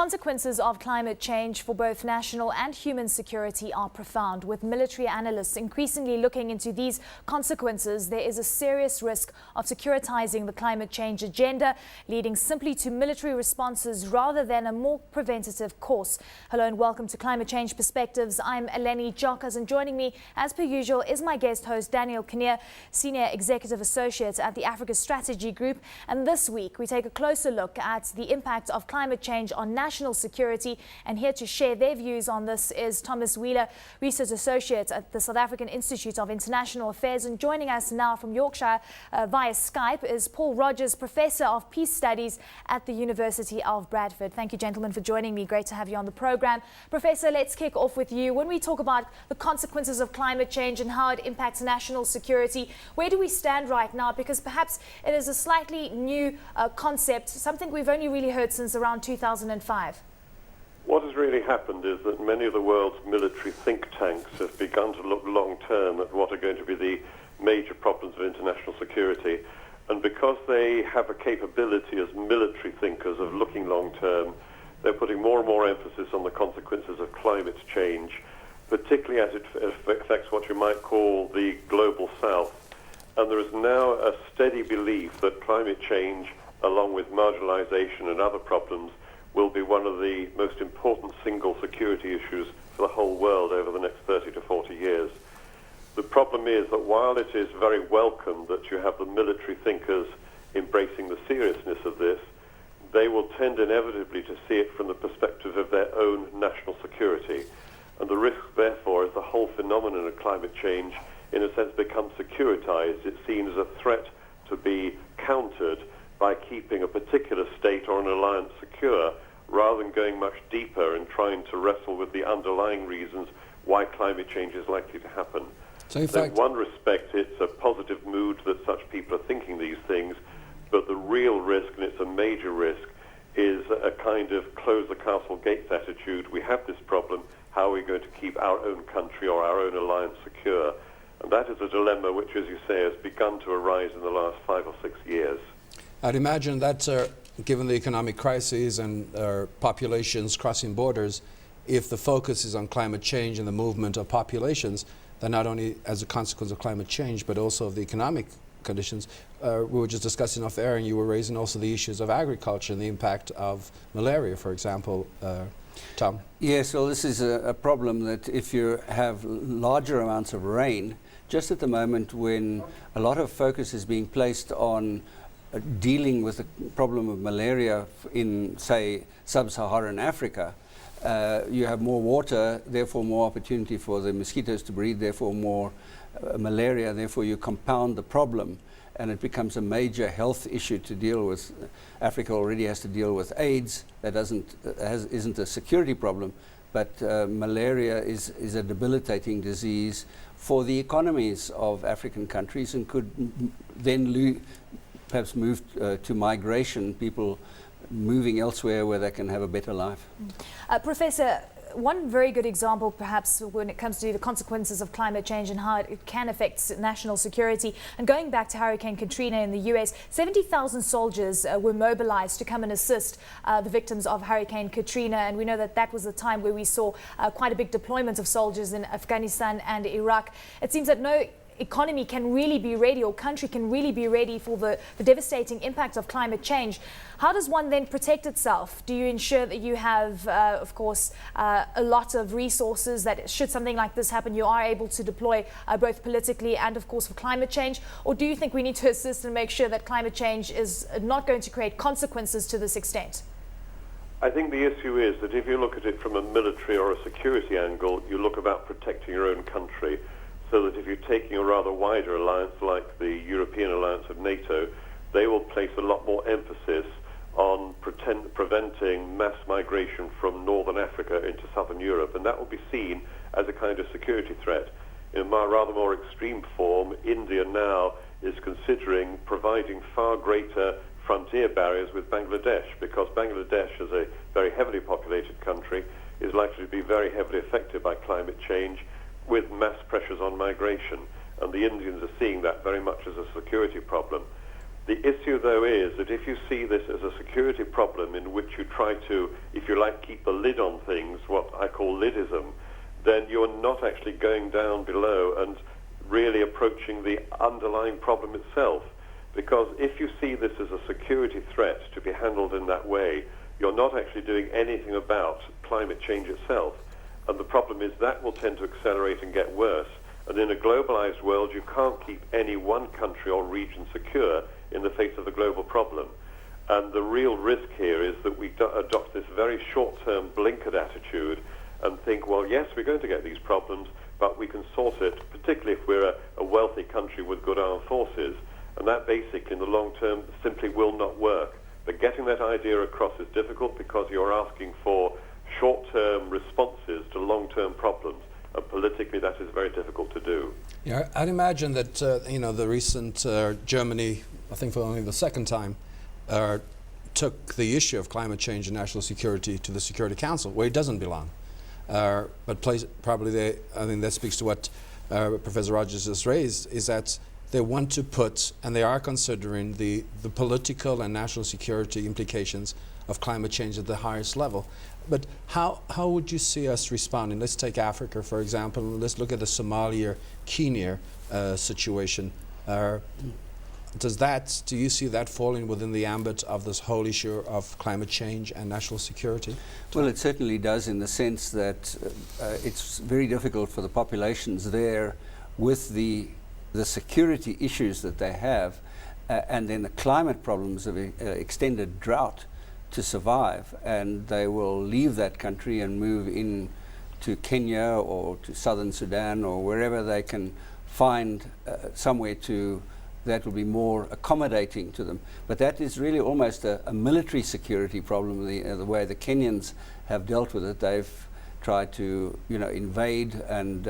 consequences of climate change for both national and human security are profound. With military analysts increasingly looking into these consequences, there is a serious risk of securitizing the climate change agenda, leading simply to military responses rather than a more preventative course. Hello and welcome to Climate Change Perspectives. I'm Eleni, Giokos, and joining me, as per usual, is my guest host Daniel Kinnear, Senior Executive Associate at the Africa Strategy Group. And this week, we take a closer look at the impact of climate change on national security, and here to share their views on this is Thomas Wheeler, Research Associate at the South African Institute of International Affairs, and joining us now from Yorkshire via Skype is Paul Rogers, Professor of Peace Studies at the University of Bradford. Thank you, gentlemen, for joining me. Great to have you on the program. Professor, let's kick off with you. When we talk about the consequences of climate change and how it impacts national security, where do we stand right now? Because perhaps it is a slightly new concept, something we've only really heard since around 2005. What has really happened is that many of the world's military think tanks have begun to look long-term at what are going to be the major problems of international security. And because they have a capability as military thinkers of looking long-term, they're putting more and more emphasis on the consequences of climate change, particularly as it affects what you might call the global south. And there is now a steady belief that climate change, along with marginalization and other problems, will be one of the most important single security issues for the whole world over the next 30 to 40 years. The problem is that while it is very welcome that you have the military thinkers embracing the seriousness of this, they will tend inevitably to see it from the perspective of their own national security. And the risk, therefore, is the whole phenomenon of climate change, in a sense, becomes securitized. It's seen as a threat to be countered by keeping a particular state or an alliance secure, rather than going much deeper and trying to wrestle with the underlying reasons why climate change is likely to happen. So in one respect, it's a positive mood that such people are thinking these things, but the real risk, and it's a major risk, is a kind of close the castle gates attitude. We have this problem, how are we going to keep our own country or our own alliance secure? And that is a dilemma which, as you say, has begun to arise in the last 5 or 6 years. I'd imagine that given the economic crises and populations crossing borders, if the focus is on climate change and the movement of populations, then not only as a consequence of climate change, but also of the economic conditions. We were just discussing off air, and you were raising also the issues of agriculture and the impact of malaria, for example. Tom? Yes, well, this is a problem that if you have larger amounts of rain, just at the moment when a lot of focus is being placed on dealing with the problem of malaria in, say, sub-Saharan Africa, you have more water, therefore more opportunity for the mosquitoes to breed, therefore more malaria, therefore you compound the problem, and it becomes a major health issue to deal with. Africa already has to deal with AIDS. That isn't a security problem, but malaria is a debilitating disease for the economies of African countries, and could then perhaps move to migration, people moving elsewhere where they can have a better life. Professor, one very good example perhaps when it comes to the consequences of climate change and how it can affect national security, and going back to Hurricane Katrina in the US, 70,000 soldiers were mobilized to come and assist the victims of Hurricane Katrina, and we know that that was a time where we saw quite a big deployment of soldiers in Afghanistan and Iraq. It seems that no economy can really be ready, or country can really be ready for the devastating impact of climate change. How does one then protect itself? Do you ensure that you have, of course, a lot of resources that should something like this happen, you are able to deploy both politically and, of course, for climate change? Or do you think we need to assist and make sure that climate change is not going to create consequences to this extent? I think the issue is that if you look at it from a military or a security angle, you look about protecting your own country. So that if you're taking a rather wider alliance like the European alliance of NATO, they will place a lot more emphasis on preventing mass migration from northern Africa into southern Europe, and that will be seen as a kind of security threat. In a rather more extreme form, India now is considering providing far greater frontier barriers with Bangladesh, because Bangladesh, as a very heavily populated country, is likely to be very heavily affected by climate change, with mass pressures on migration, and the Indians are seeing that very much as a security problem. The issue, though, is that if you see this as a security problem in which you try to, if you like, keep a lid on things, what I call lidism, then you're not actually going down below and really approaching the underlying problem itself. Because if you see this as a security threat to be handled in that way, you're not actually doing anything about climate change itself. And the problem is that will tend to accelerate and get worse. And in a globalized world, you can't keep any one country or region secure in the face of the global problem. And the real risk here is that we adopt this very short-term blinkered attitude and think, well, yes, we're going to get these problems, but we can sort it, particularly if we're a wealthy country with good armed forces. And that basically, in the long term, simply will not work. But getting that idea across is difficult because you're asking for short-term responses to long-term problems. And politically, that is very difficult to do. Yeah, I'd imagine that the recent Germany, I think for only the second time, took the issue of climate change and national security to the Security Council, where it doesn't belong. But probably I think that speaks to what Professor Rogers just raised, is that they want to put, and they are considering, the political and national security implications of climate change at the highest level. But how would you see us responding? Let's take Africa, for example. Let's look at the Somalia Kinnear situation. Do you see that falling within the ambit of this whole issue of climate change and national security? Well, it certainly does, in the sense that it's very difficult for the populations there, with the security issues that they have, and then the climate problems of extended drought, to survive. And they will leave that country and move in to Kenya or to southern Sudan or wherever they can find somewhere that will be more accommodating to them. But that is really almost a military security problem, the way the Kenyans have dealt with it. They've tried to invade and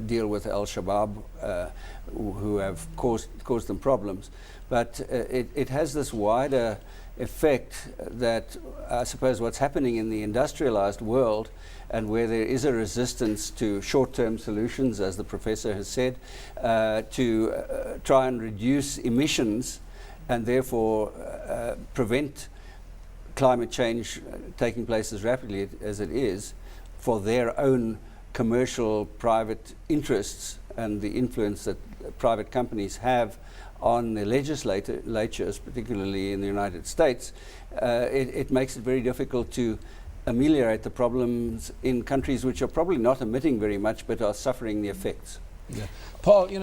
deal with Al-Shabaab, who have caused them problems. But it has this wider effect that I suppose what's happening in the industrialized world, and where there is a resistance to short-term solutions, as the professor has said, to try and reduce emissions and therefore prevent climate change taking place as rapidly as it is, for their own commercial private interests and the influence that private companies have on the legislatures, particularly in the United States, it makes it very difficult to ameliorate the problems in countries which are probably not emitting very much but are suffering the effects. Yeah. Paul, you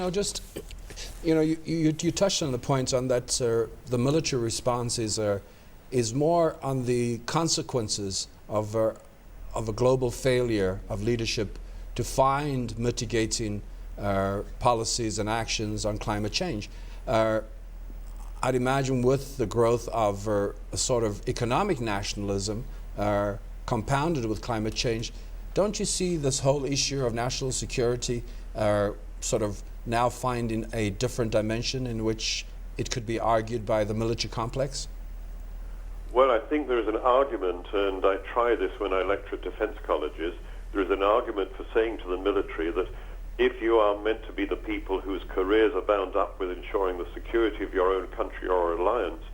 touched on the point on that the military response is more on the consequences of a global failure of leadership to find mitigating policies and actions on climate change. I'd imagine with the growth of a sort of economic nationalism compounded with climate change, don't you see this whole issue of national security sort of now finding a different dimension in which it could be argued by the military complex? Well, I think there is an argument, and I try this when I lecture at defense colleges, there is an argument for saying to the military that if you are meant to be the people whose careers are bound up with ensuring the security of your own country or alliance,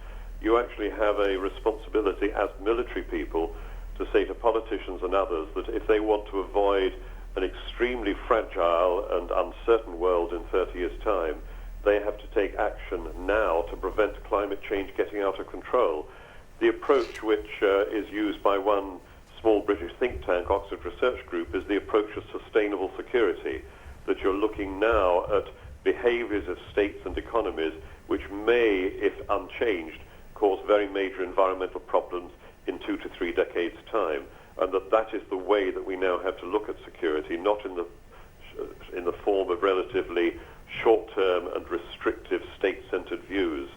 you actually have a responsibility as military people to say to politicians and others that if they want to avoid an extremely fragile and uncertain world in 30 years' time, they have to take action now to prevent climate change getting out of control. The approach which is used by one small British think tank, Oxford Research Group, is the approach of sustainable security, that you're looking now at behaviors of states and economies which may, if unchanged, cause very major environmental problems in 2 to 3 decades' time, and that is the way that we now have to look at security, not in the form of relatively short-term and restrictive state-centered views.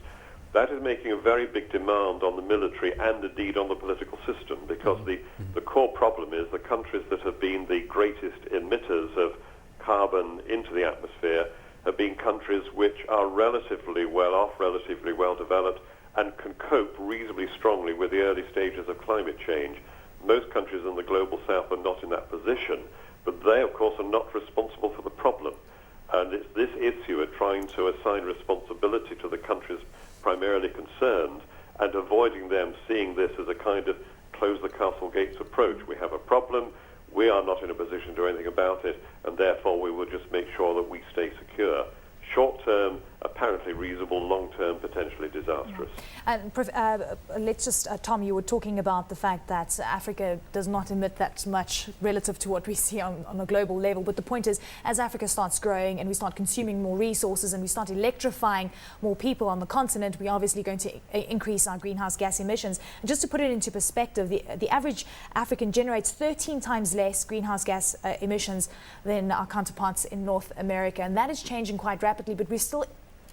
That is making a very big demand on the military and indeed on the political system, because the core problem is the countries that have been the greatest emitters of carbon into the atmosphere have been countries which are relatively well off, relatively well developed, and can cope reasonably strongly with the early stages of climate change. Most countries in the global south are not in that position, but they, of course, are not responsible for the problem. And it's this issue of trying to assign responsibility to the countries primarily concerned, and avoiding them seeing this as a kind of close the castle gates approach. We have a problem, we are not in a position to do anything about it, and therefore we will just make sure that we stay secure. Short-term, apparently reasonable, long-term, potentially disastrous. And let's just, Tom, you were talking about the fact that Africa does not emit that much relative to what we see on a global level. But the point is, as Africa starts growing and we start consuming more resources and we start electrifying more people on the continent, we're obviously going to increase our greenhouse gas emissions. And just to put it into perspective, the average African generates 13 times less greenhouse gas emissions than our counterparts in North America. And that is changing quite rapidly. But we're still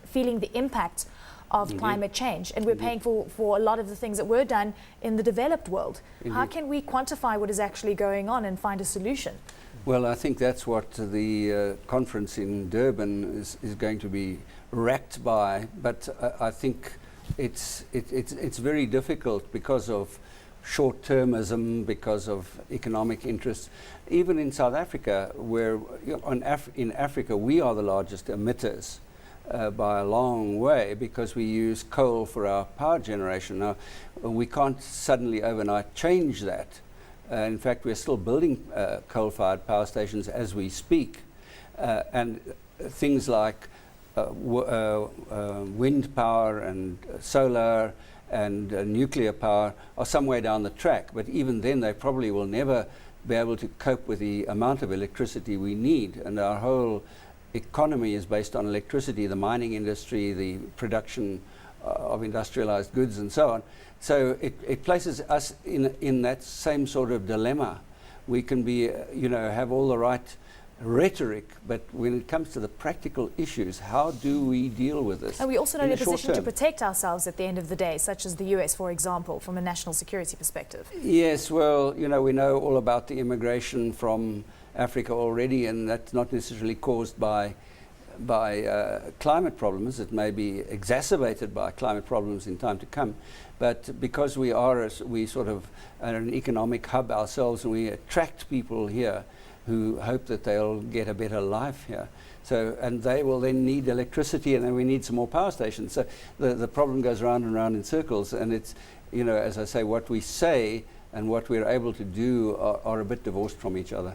feeling the impact of climate change, and we're paying for a lot of the things that were done in the developed world. How can we quantify what is actually going on and find a solution? Well, I think that's what the conference in Durban is going to be racked by, but I think it's very difficult because of short-termism, because of economic interests. Even in South Africa, where in Africa we are the largest emitters by a long way, because we use coal for our power generation. Now, we can't suddenly overnight change that. In fact, we're still building coal-fired power stations as we speak, and things like wind power and solar and nuclear power are somewhere down the track, but even then they probably will never be able to cope with the amount of electricity we need, and our whole economy is based on electricity, the mining industry, the production of industrialized goods and so on. So it places us in that same sort of dilemma. We can be, have all the right rhetoric, but when it comes to the practical issues, how do we deal with this? And we also not in a position to protect ourselves at the end of the day, such as the US, for example, from a national security perspective. Yes, well, we know all about the immigration from Africa already, and that's not necessarily caused by climate problems. It may be exacerbated by climate problems in time to come, but because we sort of are an economic hub ourselves, and we attract people here who hope that they'll get a better life here. So, and they will then need electricity, and then we need some more power stations. So the problem goes round and round in circles, and it's, as I say, what we say and what we're able to do are a bit divorced from each other.